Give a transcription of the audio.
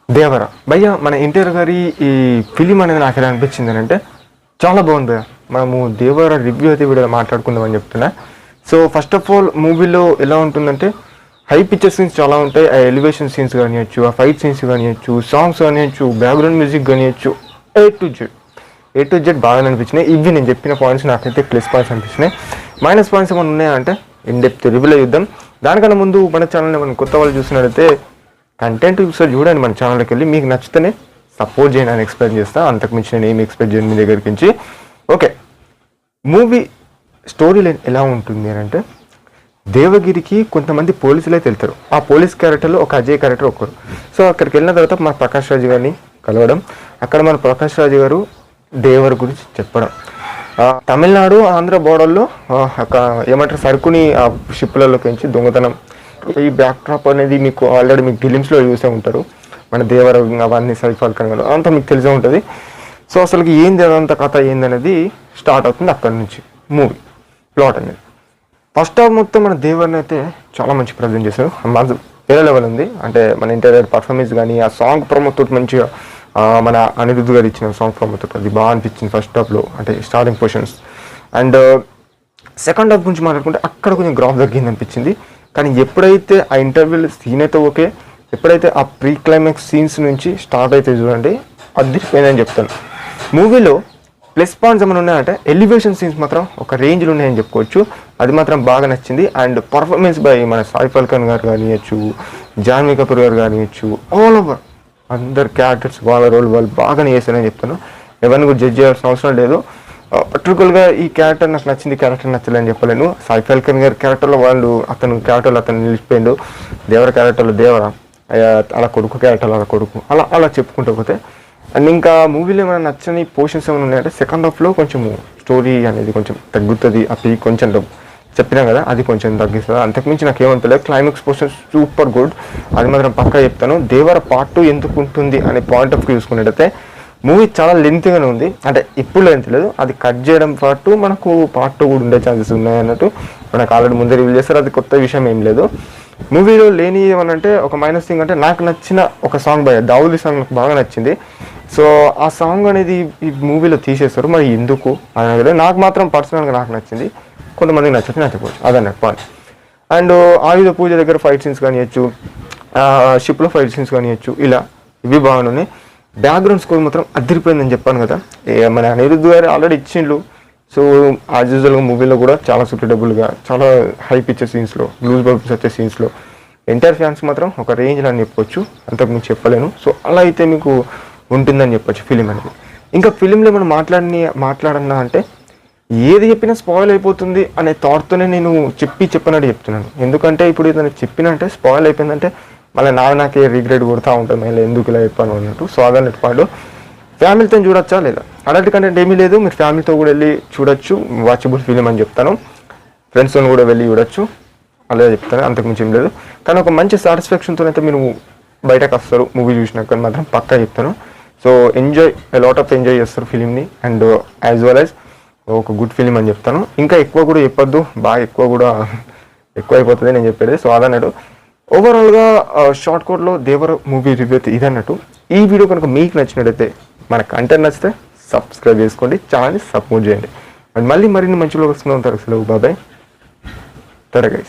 దేవర భయ్య మన ఎన్టీఆర్ గారి ఈ ఫిలిం అనేది నాకు ఎలా అనిపించింది అంటే చాలా బాగుంది భయ్య. మనము దేవర రివ్యూ అయితే వీడియో మాట్లాడుకుందామని చెప్తున్నా. సో ఫస్ట్ ఆఫ్ ఆల్ మూవీలో ఎలా ఉంటుందంటే హై పిక్చర్ సీన్స్ చాలా ఉంటాయి. ఆ ఎలివేషన్ సీన్స్ కానివ్వచ్చు, ఆ ఫైట్ సీన్స్ కానివ్వచ్చు, సాంగ్స్ కానివ్వచ్చు, బ్యాక్గ్రౌండ్ మ్యూజిక్ కానివ్వచ్చు, ఏ టు జెడ్ బాగా అనిపించినాయి. ఇవి నేను చెప్పిన పాయింట్స్ నాకైతే ప్లస్ పాయింట్స్ అనిపించినాయి. మైనస్ పాయింట్స్ ఏమైనా ఉన్నాయంటే ఇన్ డెప్త్ రివ్యూలో చూద్దాం. దానికన్నా ముందు మన ఛానల్ని మనం కొత్త వాళ్ళు చూసినట్లయితే కంటెంట్ ఒకసారి చూడండి, మన ఛానల్కి వెళ్ళి మీకు నచ్చితేనే సపోర్ట్ చేయండి అని ఎక్స్ప్లెయిన్ చేస్తాను. అంతకుమించి నేను ఏమి ఎక్స్పెక్ట్ చేయను మీ దగ్గరికి నుంచి. ఓకే, మూవీ స్టోరీ లైన్ ఎలా ఉంటుంది అని అంటే దేవగిరికి కొంతమంది పోలీసులు అయితే వెళ్తారు. ఆ పోలీస్ క్యారెక్టర్లో ఒక అజయ్ క్యారెక్టర్ ఒకరు. సో అక్కడికి వెళ్ళిన తర్వాత మన ప్రకాష్ రాజు గారిని కలవడం, అక్కడ మన ప్రకాష్ రాజు గారు దేవర్ గురించి చెప్పడం, తమిళనాడు ఆంధ్ర బోర్డర్లో ఏమంటారు సరుకుని ఆ షిప్లలోకి నుంచి దొంగతనం, ఈ బ్యాక్ డ్రాప్ అనేది మీకు ఆల్రెడీ మీకు ఫిలిమ్స్లో చూసే ఉంటారు. మన దేవర అవన్నీ సైఫ్ అలీ ఖాన్ అంతా మీకు తెలిసే ఉంటుంది. సో అసలుకి ఏంది అదంతా కథ ఏందనేది స్టార్ట్ అవుతుంది అక్కడి నుంచి మూవీ ప్లాట్ అనేది. ఫస్ట్ హాఫ్ మొత్తం మన దేవర్ని అయితే చాలా మంచి ప్రజెంట్ చేశారు. మన వేరే లెవెల్ ఉంది. అంటే మన ఇంటీరియర్ పర్ఫార్మెన్స్ కానీ ఆ సాంగ్ ప్రమోతో మంచిగా మన అనిరుద్ధ్ గారు ఇచ్చిన సాంగ్ ప్రమోతో అది బాగా అనిపించింది ఫస్ట్ హాఫ్లో, అంటే starting positions. And second half గురించి మాట్లాడుకుంటే అక్కడ కొంచెం గ్రాఫ్ తగ్గింది అనిపించింది. కానీ ఎప్పుడైతే ఆ ఇంటర్వ్యూలో సీన్ అయితే ఓకే, ఎప్పుడైతే ఆ ప్రీ క్లైమాక్స్ సీన్స్ నుంచి స్టార్ట్ అయితే చూడండి అదిరిపోయిందని చెప్తాను. మూవీలో ప్లస్ పాయింట్స్ ఏమైనా ఉన్నాయంటే ఎలివేషన్ సీన్స్ మాత్రం ఒక రేంజ్లో ఉన్నాయని చెప్పుకోవచ్చు. అది మాత్రం బాగా నచ్చింది. అండ్ పర్ఫార్మెన్స్ బై మన సైఫ్ అలీ ఖాన్ గారు కానివ్వచ్చు, జాన్వీ కపూర్ గారు కానివ్వచ్చు, ఆల్ ఓవర్ అందరు క్యారెక్టర్స్ వాళ్ళ రోల్ వాళ్ళు బాగానే చేశారని చెప్తాను. ఎవరిని కూడా జడ్జ్ చేయాల్సిన అవసరం లేదు. పర్టికులర్గా ఈ క్యారెక్టర్ నాకు నచ్చింది, క్యారెక్టర్ నచ్చలేని చెప్పలేను. సైఫ్ అలీ ఖాన్ గారి క్యారెక్టర్లో అతను నిలిచిపోయిండు. దేవర క్యారెక్టర్లో దేవర, అలా కొడుకు క్యారెక్టర్లో అలా కొడుకు, అలా చెప్పుకుంటూ పోతే. అండ్ ఇంకా మూవీలో ఏమైనా నచ్చని పోర్షన్స్ ఏమైనా ఉన్నాయంటే సెకండ్ హాఫ్లో కొంచెం స్టోరీ అనేది కొంచెం తగ్గుతుంది. ఆ పీక్ కొంచెం చెప్పినా కదా అది కొంచెం తగ్గిస్తుంది. అంతకుమించి నాకు ఏమనిపించలేదు. క్లైమాక్స్ పోర్షన్ సూపర్ గుడ్, అది మాత్రం పక్కా చెప్తాను. దేవర పార్ట్ 2 ఎందుకు ఉంటుంది అనే పాయింట్ ఆఫ్ వ్యూ చూసుకున్నట్టయితే మూవీ చాలా లెంత్గానే ఉంది. అంటే ఇప్పుడు లెంత్ లేదు, అది కట్ చేయడం పార్ట్ మనకు పార్ట్ 2 కూడా ఉండే ఛాన్సెస్ ఉన్నాయి అన్నట్టు మనకు ఆల్రెడీ ముందే రివీల్ చేస్తారు. అది కొత్త విషయం ఏం లేదు. మూవీలో లేని ఏమనంటే ఒక మైనస్ థింగ్ అంటే నాకు నచ్చిన ఒక సాంగ్ దావుది సాంగ్ నాకు బాగా నచ్చింది. సో ఆ సాంగ్ అనేది ఈ మూవీలో తీసేస్తారు, మరి ఎందుకు అనేది నాకు మాత్రం పర్సనల్గా నాకు నచ్చింది. కొంతమందికి నచ్చకపోవచ్చు, అదన్నట్టు పాయింట్. అండ్ ఆయుధ పూజ దగ్గర ఫైట్ సీన్స్ కానివ్వచ్చు, షిప్లో ఫైట్ సీన్స్ కానివ్వచ్చు, ఇలా ఇవి బాగున్నాయి. బ్యాక్గ్రౌండ్ స్కోర్ మాత్రం అదిరిపోయిందని చెప్పాను కదా. మన అనిరుద్ధ్ గారు ఆల్రెడీ ఇచ్చిండ్రు. సో యాజ్ యూజువల్గా మూవీలో కూడా చాలా సూటబుల్గా చాలా హై పిక్చర్ సీన్స్లో లూజ్ బల్బ్స్ వచ్చే సీన్స్లో ఎంటైర్ ఫ్యాన్స్ మాత్రం ఒక రేంజ్లో అని చెప్పొచ్చు, అంతకుమించి చెప్పలేను. సో అలా అయితే మీకు ఉంటుందని చెప్పొచ్చు ఫిలిం అనేది. ఇంకా ఫిలింలో మనం మాట్లాడన్నా అంటే ఏది చెప్పినా స్పాయిల్ అయిపోతుంది అనే థాట్తోనే నేను చెప్పనట్టు చెప్తున్నాను. ఎందుకంటే ఇప్పుడు ఏదైనా చెప్పినంటే స్పాయిల్ అయిపోయిందంటే మళ్ళీ నాకే రిగ్రెట్ కొడుతూ ఉంటుంది, మళ్ళీ ఎందుకు ఇలా చెప్పాను అన్నట్టు. సో అదన్నట్టు పాటు ఫ్యామిలీతో చూడొచ్చా లేదా, అడల్ట్ కంటెంట్ ఏమీ లేదు, మీరు ఫ్యామిలీతో కూడా వెళ్ళి చూడొచ్చు, వాచబుల్ ఫిలిం అని చెప్తాను. ఫ్రెండ్స్తో కూడా వెళ్ళి చూడొచ్చు, అలా చెప్తాను, అంతకుమించి ఏం లేదు. కానీ ఒక మంచి సాటిస్ఫాక్షన్తో అయితే మీరు బయటకు వస్తారు మూవీ చూసినాక మాత్రం పక్కా చెప్తాను. సో లాట్ ఆఫ్ ఎంజాయ్ చేస్తారు ఫిలింని. అండ్ యాజ్ వెల్ యాజ్ ఒక గుడ్ ఫిలిం అని చెప్తాను. ఇంకా ఎక్కువ కూడా చెప్పొద్దు, బాగా ఎక్కువ అయిపోతుంది నేను చెప్పేది. సో అదన్నట్టు ఓవరాల్గా షార్ట్ కోట్లో దేవర మూవీ రివ్యూ అయితే ఇదన్నట్టు. ఈ వీడియో కనుక మీకు నచ్చినట్టయితే, మన కంటెంట్ నచ్చితే సబ్స్క్రైబ్ చేసుకోండి, ఛానల్ని సపోర్ట్ చేయండి. మళ్ళీ మరిన్ని మంచిలో వస్తూ ఉంటారు. అసలు బాబాయ్ త్వరగా.